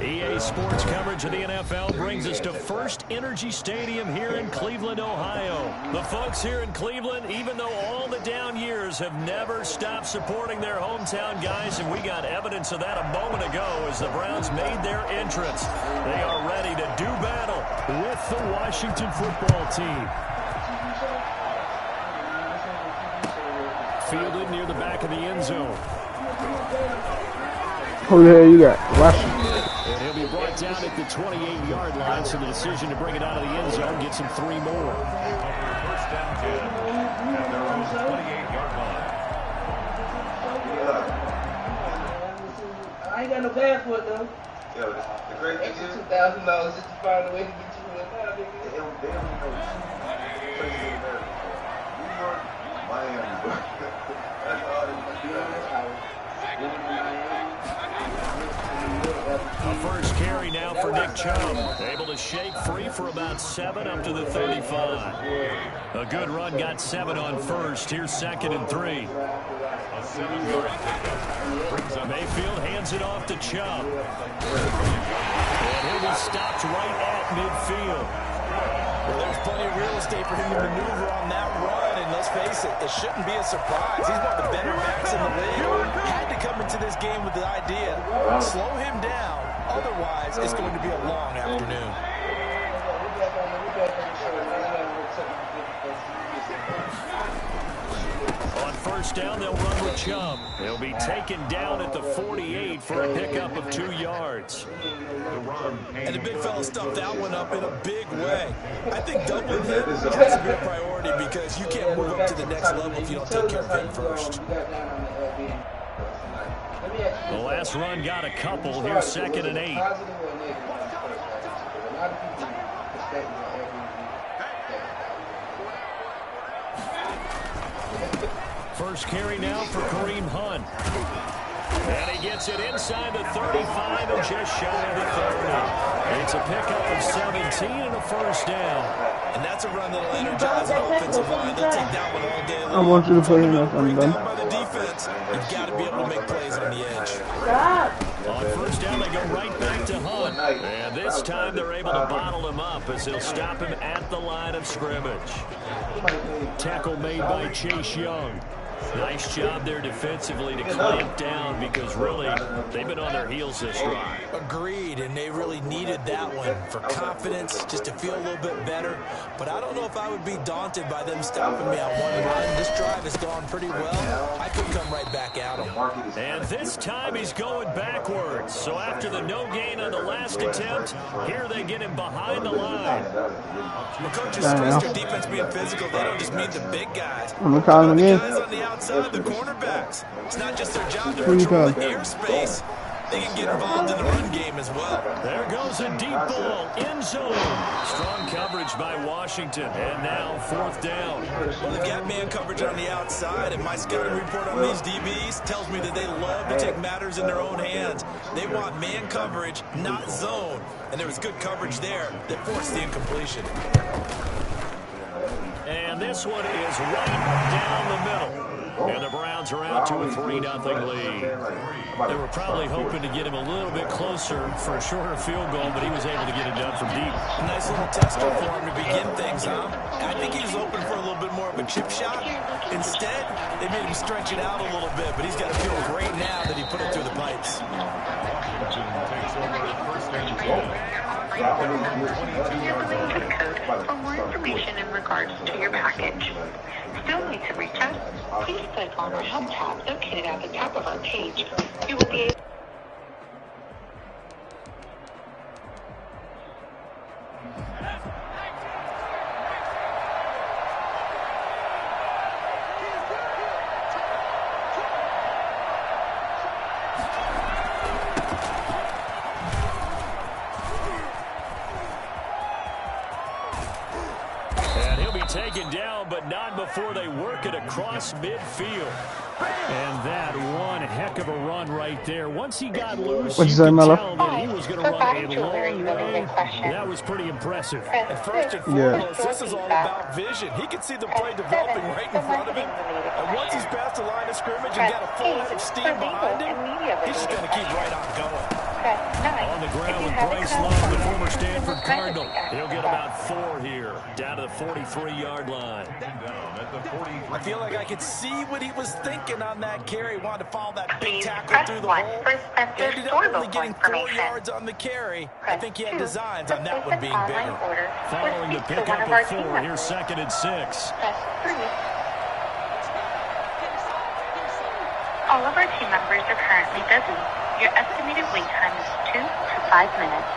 EA Sports coverage of the NFL brings us to First Energy Stadium here in Cleveland, Ohio. The folks here in Cleveland, even though all the down years, have never stopped supporting their hometown guys, and we got evidence of that a moment ago as the Browns made their entrance. They are ready to do battle with the Washington football team. Fielded near the back of the end zone. Who the hell you got? Washington. And he'll be brought down at the 28-yard line, so the decision to bring it out of the end zone gets him 3 more. First down, 10 at their own 28-yard line. I ain't got no bad for it, though. Yo, the great thing is $2,000 just to find a way to get you in now, nigga. they don't know places in America. New York, Miami, bro. That's all they A first carry now for Nick Chubb. Able to shake free for about 7 up to the 35. A good run, got 7 on first. Here's 2nd and 3. A 7-yard pickup. Mayfield hands it off to Chubb. And he'll be stopped right at midfield. Well, there's plenty of real estate for him to maneuver on that run, and let's face it, it shouldn't be a surprise. He's one of the better backs in the league. Had to come into this game with the idea, slow him down, otherwise it's going to be a long afternoon. On first down, they'll run with Chubb. He'll be taken down at the 48 for a pickup of 2 yards. And the big fella stuffed that one up in a big way. I think doubling him has to be a priority because you can't move up to the next level if you don't take care of him first. The last run got a couple. Here's 2nd and 8. First carry now for Kareem Hunt. And he gets it inside the 35 and just shy of the 30. It's a pickup of 17 and a first down. And that's a run that'll energize an offensive line. They'll take that one all day long. I want you to put him up on them. By the defense, you've got to be able to make plays on the edge. On first down, they go right back to Hunt. And this time they're able to bottle him up as they'll stop him at the line of scrimmage. Tackle made by Chase Young. Nice job there defensively to clamp down because really they've been on their heels this drive. Agreed, and they really needed that one for confidence, just to feel a little bit better. But I don't know if I would be daunted by them stopping me on one run. This drive has gone pretty well. I could come right back at him. And this time he's going backwards. So after the no gain on the last attempt, here they get him behind the line. Well, coaches stress their defense being physical. They don't just mean the big guys. I'm going to call him again. Guys on the outside, the cornerbacks. It's not just their job to control the airspace. They can get involved in the run game as well. There goes a deep ball, end zone. Strong coverage by Washington, and now 4th down. Well, they've got man coverage on the outside, and my scouting report on these DBs tells me that they love to take matters in their own hands. They want man coverage, not zone. And there was good coverage there that forced the incompletion. And this one is right down the middle. And the Browns are out to a 3-0 lead. They were probably hoping to get him a little bit closer for a shorter field goal, but he was able to get it done from deep. Nice little tester for him to begin things, huh? I think he was open for a little bit more of a chip shot. Instead, they made him stretch it out a little bit, but he's got to feel great now that he put it through the pipes. Washington takes over first and 10. For more information in regards to your package. Still need to reach us? Please click on our Help tab located at the top of our page. You will be able taken down, but not before they work it across midfield. And that one heck of a run right there. Once he got loose, What'd you you say, could Mello? tell that he was going to run a long way. That was pretty impressive. And first and foremost, this is all about vision. He can see the play developing right in front of him. And once he's past the line of scrimmage and got a full head of steam behind him, he's just going to keep right on going. On the ground with Bryce Love, the former Stanford Cardinal. He'll get about 4 here, down to the 43-yard line. I feel like I could see what he was thinking on that carry. Wanted to follow that big tackle through the hole. Ended up only getting 4 yards on the carry. I think he had designs on that one being bigger. Following the pickup of 4, here's 2nd and 6. All of our team members are currently busy. Your estimated wait time is 2 to 5 minutes.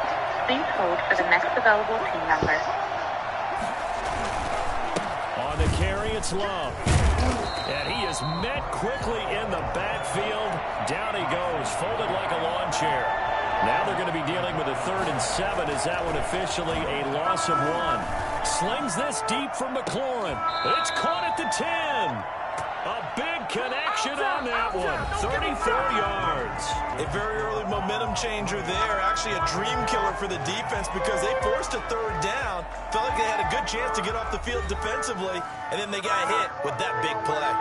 Please hold for the next available team member. On the carry, it's Love. And he is met quickly in the backfield. Down he goes, folded like a lawn chair. Now they're going to be dealing with a 3rd and 7. Is that one officially a loss of 1? Slings this deep from McLaurin. It's caught at the 10. A big connection on that one. 34 yards. A very early momentum changer there. Actually a dream killer for the defense because they forced a 3rd down. Felt like they had a good chance to get off the field defensively, and then they got hit with that big play.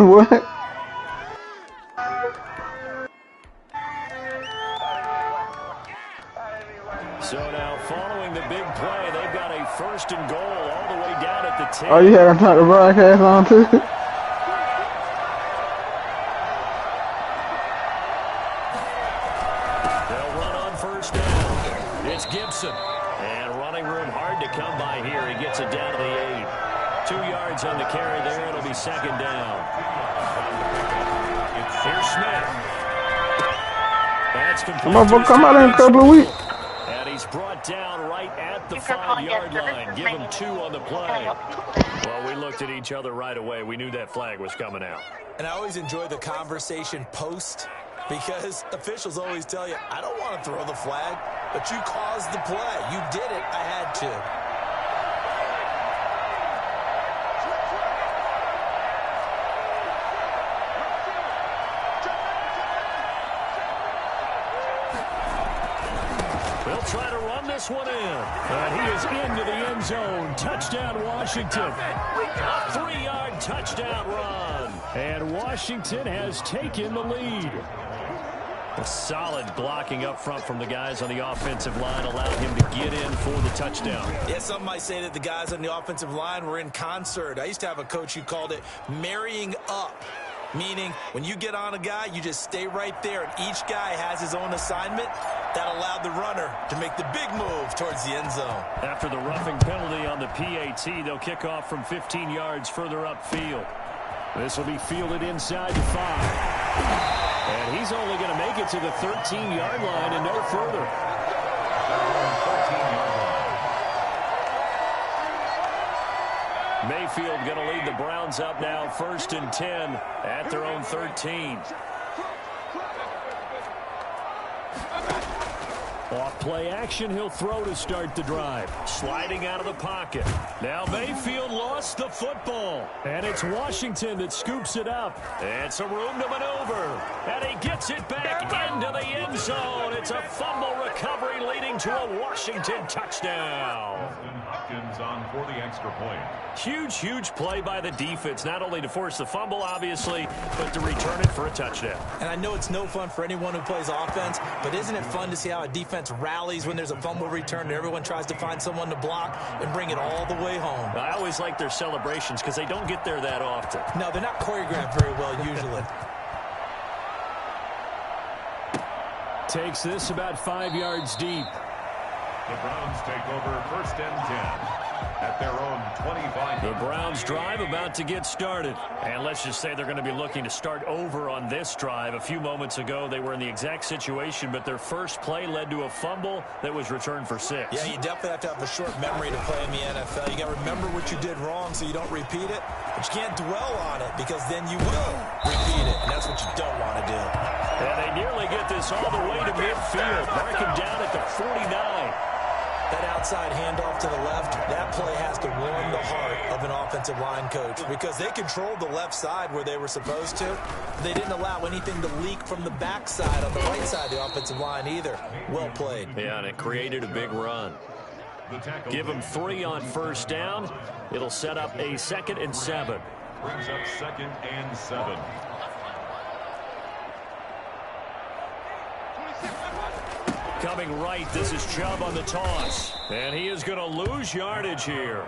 What? So now, following the big play, they've got a 1st and goal all the way down at the 10. Oh, you had to turn the broadcast on too? They'll run on 1st down. It's Gibson. And running room hard to come by here. He gets it down to the 8. 2 yards on the carry there. It'll be 2nd down. Here's Smith. That's complete. Come out in a couple of weeks. He's brought down right at the 5-yard line. Give him 2 on the play. Well, we looked at each other right away. We knew that flag was coming out. And I always enjoy the conversation post because officials always tell you, I don't want to throw the flag, but you caused the play. You did it. I had to. Try to run this one in. And he is into the end zone. Touchdown, Washington. A 3-yard touchdown run. And Washington has taken the lead. A solid blocking up front from the guys on the offensive line allowed him to get in for the touchdown. Yeah, some might say that the guys on the offensive line were in concert. I used to have a coach who called it marrying up. Meaning, when you get on a guy, you just stay right there, and each guy has his own assignment. That allowed the runner to make the big move towards the end zone. After the roughing penalty on the PAT, they'll kick off from 15 yards further upfield. This will be fielded inside the 5. And he's only going to make it to the 13-yard line and no further. Mayfield going to lead the Browns up now, 1st and 10 at their own 13. Off play action, he'll throw to start the drive. Sliding out of the pocket. Now Mayfield lost the football. And it's Washington that scoops it up. It's a room to maneuver. And he gets it back into the end zone. It's a fumble recovery leading to a Washington touchdown. Hopkins on for the extra point. Huge, huge play by the defense. Not only to force the fumble, obviously, but to return it for a touchdown. And I know it's no fun for anyone who plays offense, but isn't it fun to see how a defense rallies when there's a fumble return and everyone tries to find someone to block and bring it all the way home? I always like their celebrations because they don't get there that often. No, they're not choreographed very well usually. Takes this about 5 yards deep. The Browns take over 1st and 10 at their own 25. The Browns drive about to get started. And let's just say they're going to be looking to start over on this drive. A few moments ago, they were in the exact situation, but their first play led to a fumble that was returned for 6. Yeah, you definitely have to have a short memory to play in the NFL. You got to remember what you did wrong so you don't repeat it, but you can't dwell on it because then you will repeat it, and that's what you don't want to do. And they nearly get this all the way to midfield. Mark him down at the 49. That outside handoff to the left, that play has to warm the heart of an offensive line coach because they controlled the left side where they were supposed to. They didn't allow anything to leak from the backside on the right side of the offensive line either. Well played. Yeah, and it created a big run. Give them 3 on first down. It'll set up a 2nd and 7. Brings up 2nd and 7. Coming right, this is Chubb on the toss. And he is going to lose yardage here.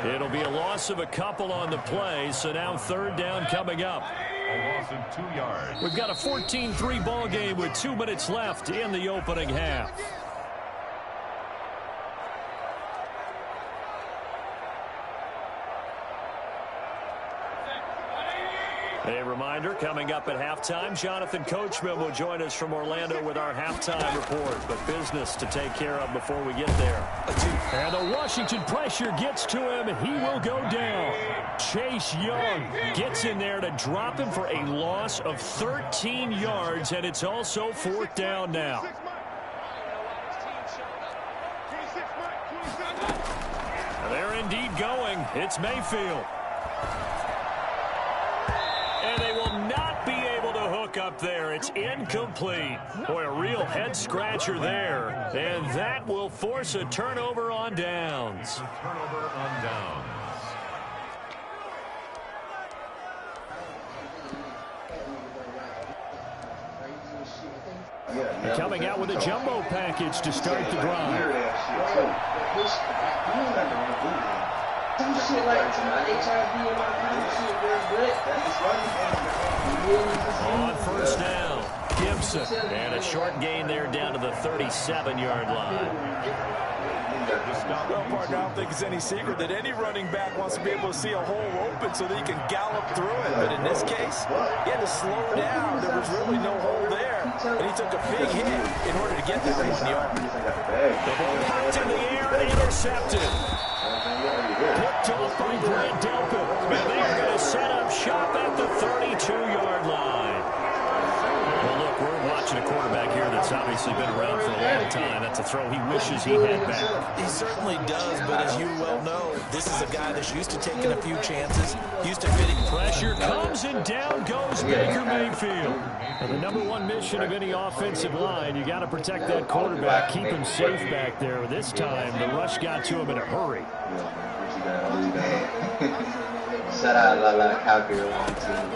It'll be a loss of a couple on the play, so now 3rd down coming up. A loss of 2 yards. We've got a 14-3 ball game with 2 minutes left in the opening half. A reminder, coming up at halftime, Jonathan Coachman will join us from Orlando with our halftime report. But business to take care of before we get there. And the Washington pressure gets to him. He will go down. Chase Young gets in there to drop him for a loss of 13 yards, and it's also 4th down now. They're indeed going. It's Mayfield. And they will not be able to hook up there. It's incomplete. Boy, a real head-scratcher there. And that will force a turnover on downs. Turnover on downs. Coming out with a jumbo package to start the drive. Some shit like HIV and my shit very good. On first down, Gibson. And a short gain there down to the 37-yard line. Well, partner, I don't think it's any secret that any running back wants to be able to see a hole open so that he can gallop through it. But in this case, he had to slow down. There was really no hole there. And he took a big hit in order to get that 1 yard. The ball knocked in the air and intercepted. Picked off by Grant Delpit. And they're going to set up shop at the 32-yard line. Well, look, we're watching a quarterback here that's obviously been around for a long time. That's a throw he wishes he had back. He certainly does, but as you well know, this is a guy that's used to taking a few chances, used to fitting. Pressure comes and down goes Baker Mayfield. And the number one mission of any offensive line, you got to protect that quarterback, keep him safe back there. This time, the rush got to him in a hurry. Shout out La Calgary on team.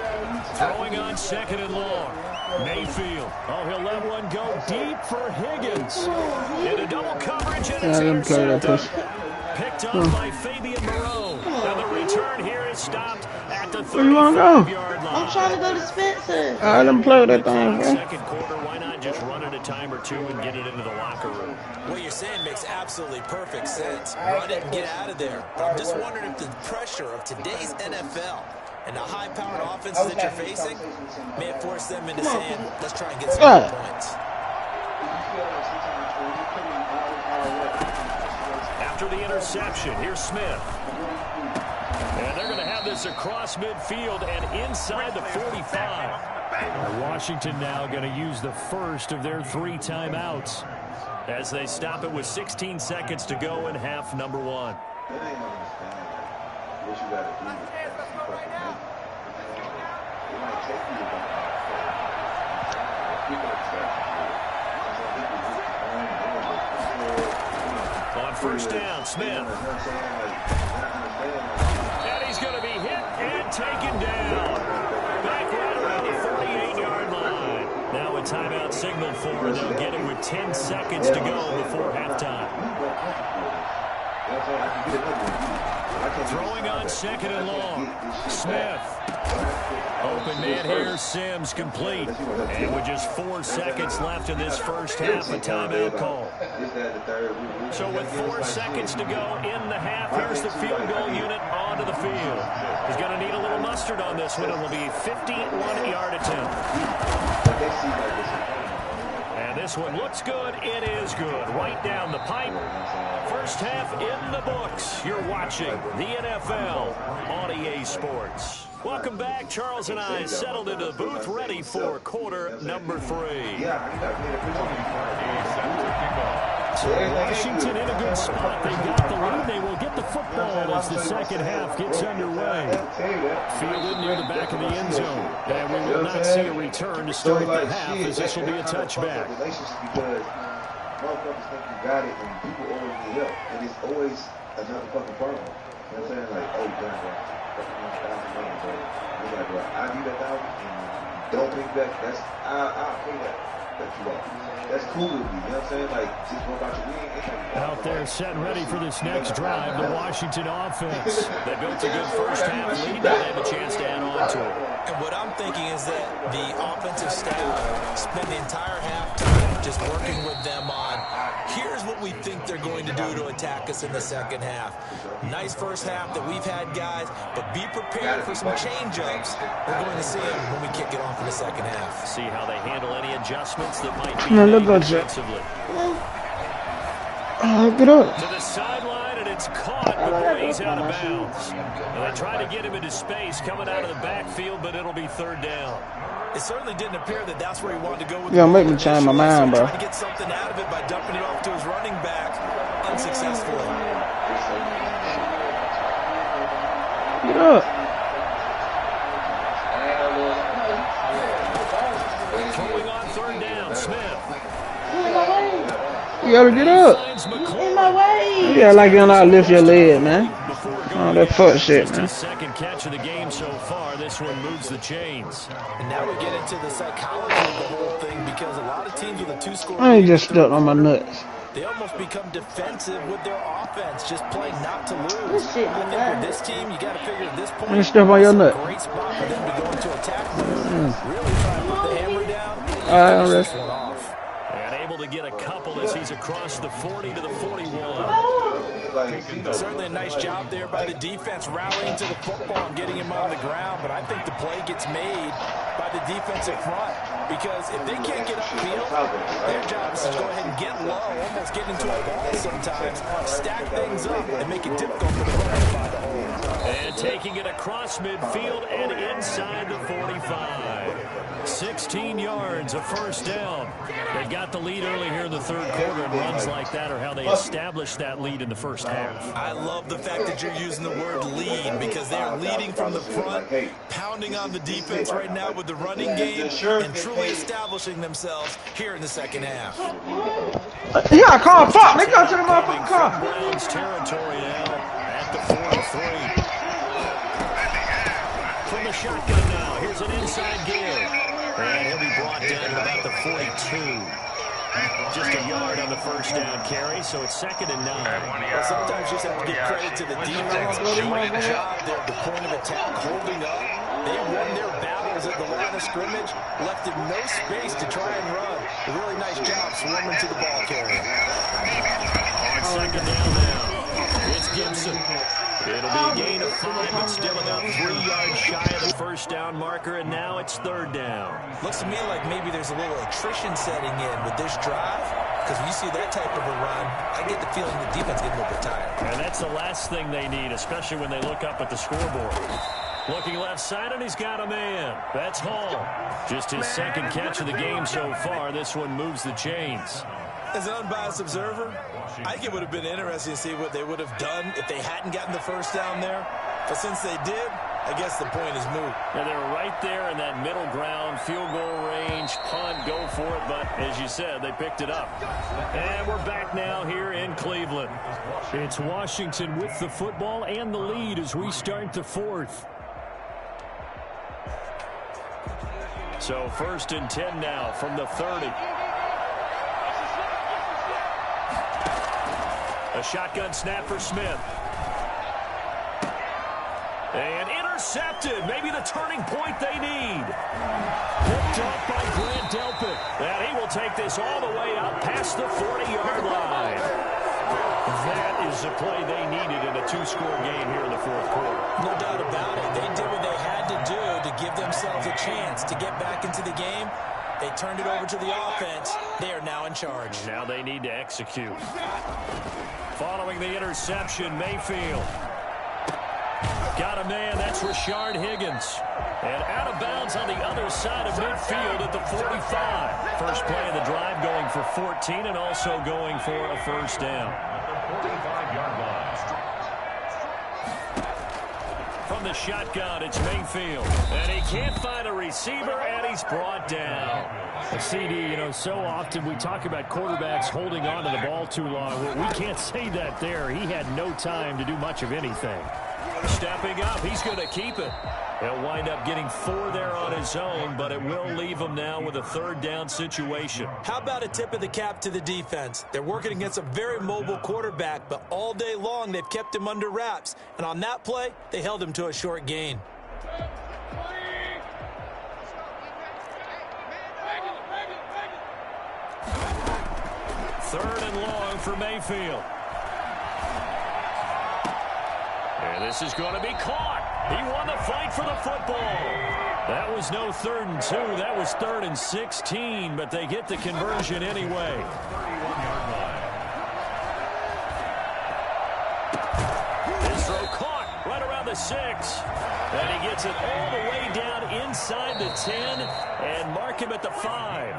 Throwing on 2nd and long. Mayfield. Oh, he'll let one go deep for Higgins. Into double coverage, and it's intercepted. Picked up by Fabian Moreau. And the return here is stopped at the 35-yard line. I'm trying to go to Spencer. Let them play with that thing, bro. Second quarter, why not just run it a time or two and get it into the locker room? What you're saying makes absolutely perfect sense. Run it and get out of there. I'm just wondering if the pressure of today's NFL and the high-powered offenses that you're facing may force them into saying, let's try and get some more points. After the interception, here's Smith. And they're going to have this across midfield and inside the 45. Washington now going to use the first of their 3 timeouts as they stop it with 16 seconds to go in half number 1. On first down, Smith. And he's going to be hit and taken down. Back right around the 48-yard line. Now a timeout signaled for, and they'll get it with 10 seconds to go before halftime. Throwing on 2nd and long. Smith. Open man here, Sims complete. And with just 4 seconds left in this first half, a timeout call. So with 4 seconds to go in the half, here's the field goal unit onto the field. He's going to need a little mustard on this one. It will be a 51-yard attempt. And this one looks good. It is good. Right down the pipe. First half in the books. You're watching the NFL on EA Sports. Welcome back. Charles and I settled into the booth, ready for quarter number 3. Tony Parkey set to kick off. So Washington in a good spot. They've got the lead. They will get the football as the second half gets underway. Fielded near the back of the end zone. And we will not see a return to start the half as this will be a touchback. Because motherfuckers think you got it and people always need help. And it's always another fucking problem. You know what I'm saying? Like, oh, damn, bro. $1,000, bro. It's like, bro, I need $1,000 and don't pay back. I'll pay that. That's cool with me, you know what I'm saying? Like, just go about your win. Out there set ready for this next drive, the Washington offense. They built a good first half lead. Now they have a chance to add on to it. And what I'm thinking is that the offensive staff spent the entire halftime just working with them on, here's what we think they're going to do to attack us in the second half. Nice first half that we've had, guys, but be prepared for some change-ups. We're going to see them when we kick it off in the second half. See how they handle any adjustments that might be Man, made look at you. defensively. Get up. To the sideline, and it's caught before he's out of bounds. Now they try to get him into space coming out of the backfield, but it'll be third down. It certainly didn't appear that that's where he wanted to go with Yeah, the make me ball change my initially, mind, so bro. trying to get something out of it by dumping it off to his running back unsuccessfully. Get up. Throwing on third down, Smith. You gotta get up. Finds In McClure. my way. Yeah, like you not lift your leg, man. Before Oh, going that fuck shit, just man. his second catch of the game so far. This one moves the chains. And now we get into the psychology of the whole thing because a lot of teams with a two-score I ain't lead, just stuck on my nuts. they almost become defensive with their offense, just playing not to lose. This shit I think is with this team, you got to figure at this point, Let me step on your it's a nut. great spot for them to go into attack mode. Really try to put the hammer down. All right, I'm Finish ready. this one off. And able to get a couple as he's across the 40 to the 41. Certainly a nice job there by the defense rallying to the football and getting him on the ground, but I think the play gets made by the defensive front because if they can't get upfield, their job is to go ahead and get low, almost get into a ball sometimes, stack things up, and make it difficult for the runner to find a hole. And taking it across midfield and inside the 45. 16 yards, a first down. They've got the lead early here in the third quarter, and runs like that are how they establish that lead in the first half. I love the fact that you're using the word lead because they are leading from the front, pounding on the defense right now with the running game, and truly establishing themselves here in the second half. He got called. Fuck. They go to the Coming motherfucking from car. Browns territory now at the 43. From the shotgun now, here's an inside give. And he'll be brought down to about the 42. Just a yard on the first down carry, so it's 2nd and 9. Well, sometimes you just have to give credit to the defense. Doing a job there at the point of attack, holding up. They won their battles at the line of scrimmage, left him no space to try and run. A really nice job swarming to the ball carrier. On 2nd down now, it's Gibson. It'll be a gain of 5, but still about 3 yards shy of the first down marker, and now it's 3rd down. Looks to me like maybe there's a little attrition setting in with this drive, because when you see that type of a run, I get the feeling the defense getting a little bit tired. And that's the last thing they need, especially when they look up at the scoreboard. Looking left side, and he's got a man. That's Hall. Just his second catch of the game so far. This one moves the chains. As an unbiased observer, I think it would have been interesting to see what they would have done if they hadn't gotten the first down there. But since they did, I guess the point is moot. And they're right there in that middle ground, field goal range, punt, go for it. But as you said, they picked it up. And we're back now here in Cleveland. It's Washington with the football and the lead as we start the 4th. So 1st and 10 now from the 30. A shotgun snap for Smith. And intercepted. Maybe the turning point they need. Picked off by Grant Delpit. And he will take this all the way up past the 40-yard line. That is the play they needed in a 2-score game here in the 4th quarter. No doubt about it. They did what they had to do to give themselves a chance to get back into the game. They turned it over to the offense. They are now in charge. Now they need to execute. Following the interception, Mayfield. Got a man. That's Rashard Higgins. And out of bounds on the other side of midfield at the 45. First play of the drive going for 14 and also going for a first down. At the 45-yard line. From the shotgun, it's Mayfield. And he can't find a receiver, and he's brought down. CD, you know, so often we talk about quarterbacks holding on to the ball too long. Well, we can't say that there. He had no time to do much of anything. Stepping up, he's going to keep it. He'll wind up getting 4 there on his own, but it will leave him now with a third down situation. How about a tip of the cap to the defense? They're working against a very mobile quarterback, but all day long they've kept him under wraps. And on that play, they held him to a short gain. Third and long for Mayfield. And this is going to be caught. He won the fight for the football. That was no 3rd and 2. That was 3rd and 16, but they get the conversion anyway. 31-yard line. This throw caught right around the 6. And he gets it all the way down inside the 10 and mark him at the 5.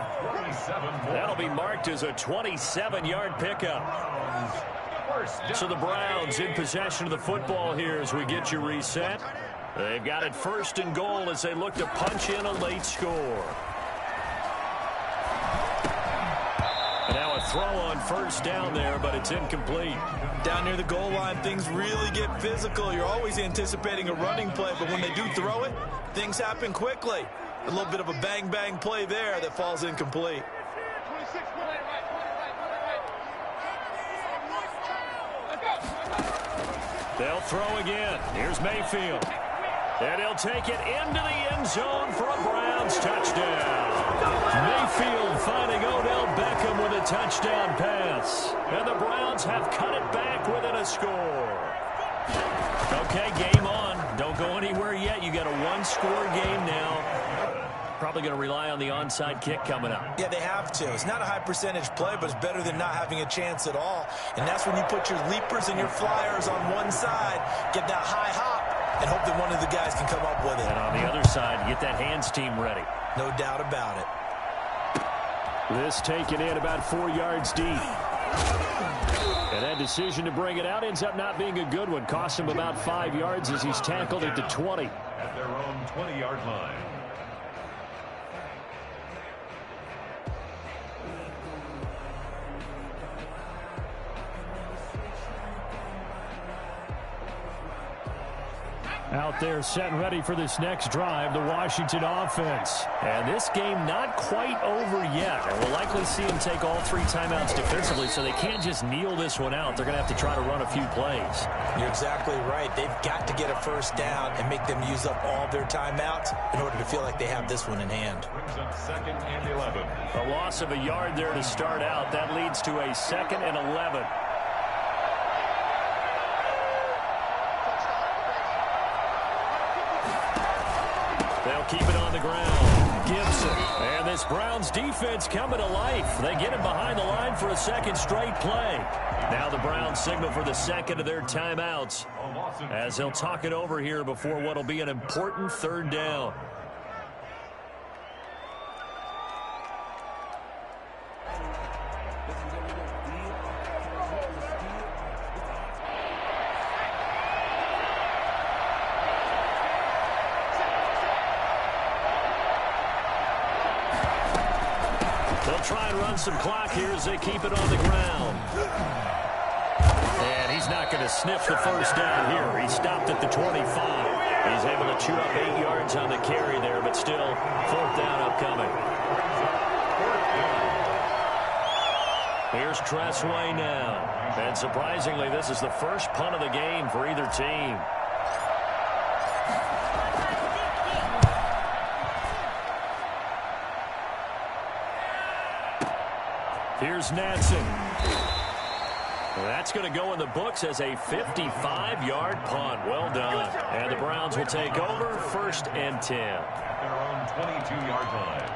That'll be marked as a 27-yard pickup. So the Browns in possession of the football here as we get you reset. They've got it 1st and goal as they look to punch in a late score. And now a throw on 1st down there, but it's incomplete. Down near the goal line, things really get physical. You're always anticipating a running play, but when they do throw it, things happen quickly. A little bit of a bang-bang play there that falls incomplete. They'll throw again. Here's Mayfield. And he'll take it into the end zone for a Browns touchdown. Mayfield finding Odell Beckham with a touchdown pass. And the Browns have cut it back within a score. Okay, game on. Don't go anywhere yet. You got a 1-score game now. Probably going to rely on the onside kick coming up. Yeah, they have to. It's not a high percentage play, but it's better than not having a chance at all. And that's when you put your leapers and your flyers on one side, get that high hop, and hope that one of the guys can come up with it. And on the other side, get that hands team ready. No doubt about it. This taken in about 4 yards deep. And that decision to bring it out ends up not being a good one. Cost him about 5 yards as he's tackled at the 20. At their own 20-yard line. Out there set and ready for this next drive, the Washington offense. And this game not quite over yet. And we'll likely see them take all 3 timeouts defensively, so they can't just kneel this one out. They're going to have to try to run a few plays. You're exactly right. They've got to get a first down and make them use up all their timeouts in order to feel like they have this one in hand. Brings up 2nd and 11. A loss of a yard there to start out. That leads to a 2nd and 11. They'll keep it on the ground. Gibson. And this Browns defense coming to life. They get him behind the line for a 2nd straight play. Now the Browns signal for the 2nd of their timeouts as they'll talk it over here before what will be an important 3rd down. Try and run some clock here as they keep it on the ground. And he's not going to sniff the first down here. He stopped at the 25. He's able to chew up 8 yards on the carry there, but still 4th down upcoming. Here's Tressway now. And surprisingly, this is the first punt of the game for either team. Here's Natson. That's going to go in the books as a 55-yard punt. Well done. And the Browns will take over 1st and 10. At their own 22-yard line.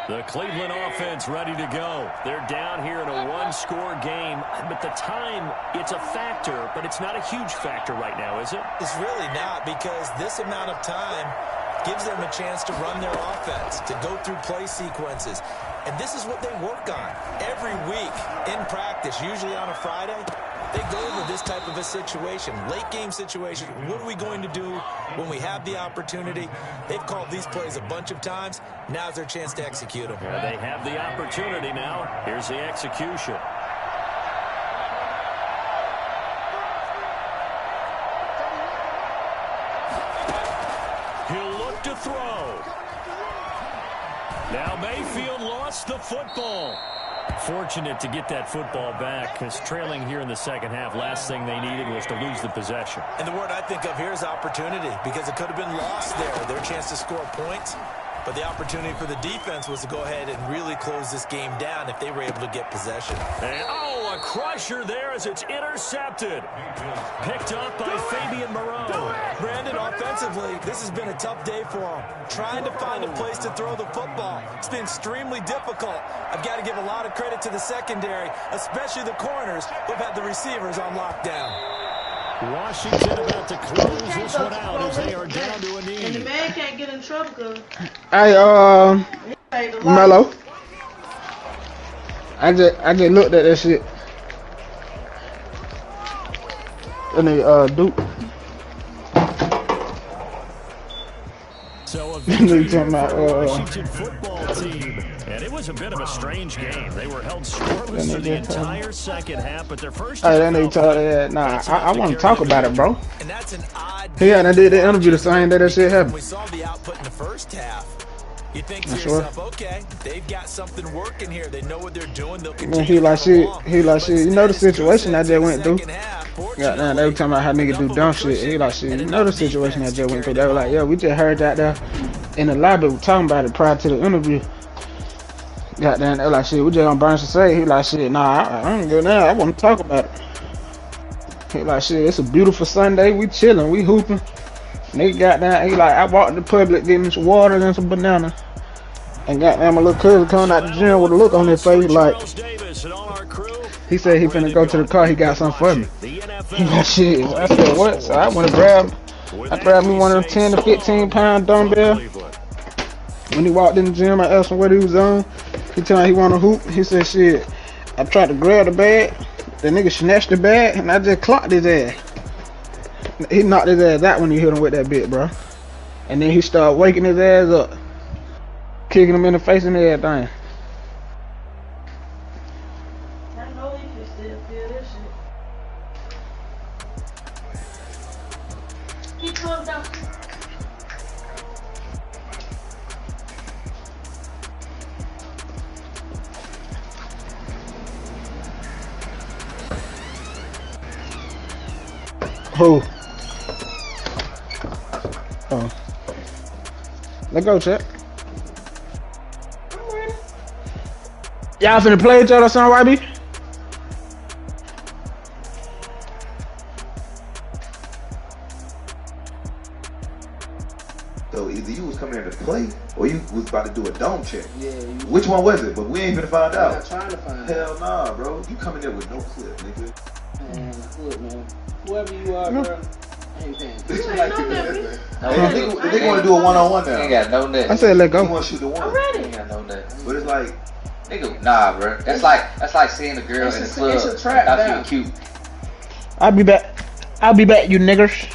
The Cleveland offense ready to go. They're down here in a one-score game, but the time, it's a factor, but it's not a huge factor right now, is it? It's really not, because this amount of time gives them a chance to run their offense, to go through play sequences. And this is what they work on every week in practice, usually on a Friday. They go over this type of a situation, late game situation. What are we going to do when we have the opportunity? They've called these plays a bunch of times. Now's their chance to execute them. Yeah, they have the opportunity now. Here's the execution. He'll look to throw. Now Mayfield lost the football. Fortunate to get that football back, because trailing here in the second half, last thing they needed was to lose the possession. And the word I think of here is opportunity, because it could have been lost there, their chance to score points. But the opportunity for the defense was to go ahead and really close this game down if they were able to get possession. And, a crusher there as it's intercepted. Picked up by Fabian Moreau. Brandon, offensively, this has been a tough day for him. Trying to find a place to throw the football. It's been extremely difficult. I've got to give a lot of credit to the secondary, especially the corners who've had the receivers on lockdown. Washington about to close this one out as they are down to a knee. And the man can't get in trouble because Hey, Mello. I just looked at that shit. And they Duke. So a victory for the Washington football team. And it was a bit of a strange game. They were held scoreless for the entire second half, but their first half. I want to talk about it, bro. And that's an odd. Yeah, and I did the interview the same day that shit happened. We saw the output in the first half. You think to yourself, okay, they've got something working here. They know what they're doing. They'll continue. He like shit. You know the situation I just went through. Goddamn, they were talking about how niggas do dumb shit. He like shit. You know the situation I just went through. They were like, yeah, we just heard that there in the lobby. We talking about it prior to the interview. Goddamn, they were like shit. We just gonna burn some say. He like shit. Nah, I ain't good now. I want to talk about it. He like shit. It's a beautiful Sunday. We chilling. We hooping. Nigga goddamn. He like, I walked in the public getting some water and some bananas. And goddamn, my little cousin coming out the gym with a look on his face like, he said he finna go to the car, he got something for me. He like, shit. I said, what? So I went to I grabbed me one of them 10 to 15 pound dumbbell. When he walked in the gym, I asked him what he was on. He told me he want to hoop. He said, shit, I tried to grab the bag. The nigga snatched the bag, and I just clocked his ass. He knocked his ass out when he hit him with that bit, bro. And then he started waking his ass up. Kicking him in the face and everything. I know you can still feel this shit. He comes down. Who? Oh. Let's go, Chet. Y'all finna play each other or something, YB? So either you was coming here to play, or you was about to do a dome check. Yeah. Which one was it? But we ain't gonna find out. I'm not trying to find out. Hell nah, bro. You coming there with no clip, nigga. Man, look, man. Whoever you are, bro. I ain't paying. They want to do a one-on-one now. Ain't got no net. I said let go. You want to shoot the one. I'm ready. Ain't got no net. But it's like, Nigga, nah, bro. That's like seeing a girl in the club. It's a trap Thought down. she was cute. I'll be back, you niggers.